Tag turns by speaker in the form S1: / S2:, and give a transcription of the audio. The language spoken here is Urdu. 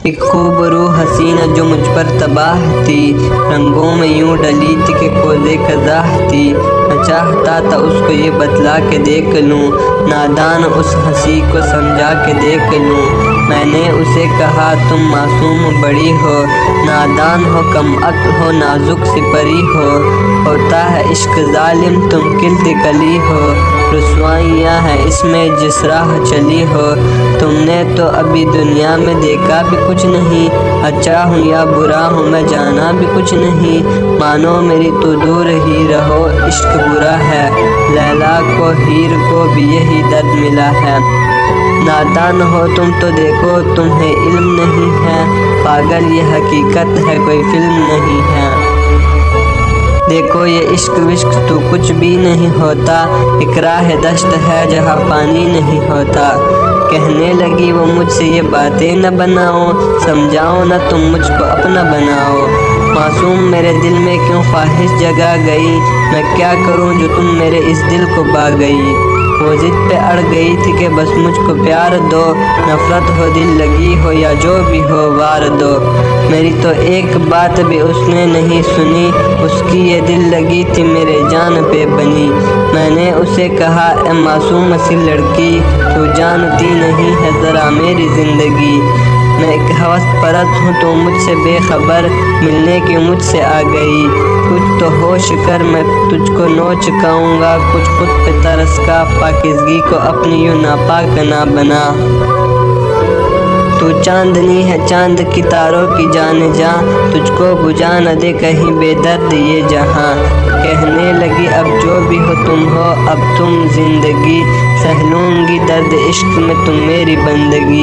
S1: ایک خوبرو حسینہ جو مجھ پر تباہ تھی، رنگوں میں یوں ڈلی تھی کہ کوزے قزح تھی۔ میں چاہتا تھا اس کو یہ بتلا کے دیکھ لوں، نادان اس ہنسی کو سمجھا کے دیکھ لوں۔ میں نے اسے کہا تم معصوم بڑی ہو، نادان ہو، کم عقل ہو، نازک سی پری ہو۔ ہوتا ہے عشق ظالم، تم کلید کلی ہو، رسوائیاں ہیں اس میں جس راہ چلی ہو۔ تم نے تو ابھی دنیا میں دیکھا بھی کچھ نہیں، اچھا ہوں یا برا ہوں میں جانا بھی کچھ نہیں۔ مانو میری تو دور ہی رہو، عشق برا ہے، لیلا کو ہیر کو بھی یہی درد ملا ہے۔ نادان ہو تم تو دیکھو تمہیں علم نہیں ہے، پاگل یہ حقیقت ہے کوئی فلم نہیں ہے۔ دیکھو یہ عشق وشق تو کچھ بھی نہیں ہوتا، ایک راہ دشت ہے جہاں پانی نہیں ہوتا۔ کہنے لگی وہ مجھ سے یہ باتیں نہ بناؤ، سمجھاؤ نہ تم مجھ کو اپنا بناؤ۔ معصوم میرے دل میں کیوں خواہش جگا گئی، میں کیا کروں جو تم میرے اس دل کو پا گئی۔ وہ ضد پہ اڑ گئی تھی کہ بس مجھ کو پیار دو، نفرت ہو دل لگی ہو یا جو بھی ہو وار دو۔ میری تو ایک بات بھی اس نے نہیں سنی، اس کی یہ دل لگی تھی میرے جان پہ بنی۔ میں نے اسے کہا اے معصوم سی لڑکی، تو جانتی نہیں ہے ذرا میری زندگی۔ میں ایک ہوس پرست ہوں تو مجھ سے بے خبر، ملنے کی مجھ سے آ گئی۔ کچھ تو ہوش کر میں تجھ کو نوچ کھاؤں گا، کچھ خود پہ ترس کا، پاکیزگی کو اپنی یوں ناپاک نہ بنا۔ تو چاندنی ہے چاند کی تاروں کی جان جاں، تجھ کو بجھا نہ دے کہیں بے درد یہ جہاں۔ کہنے لگی اب جو بھی ہو تم ہو اب تم زندگی، سہ لوں گی درد عشق میں تم میری بندگی۔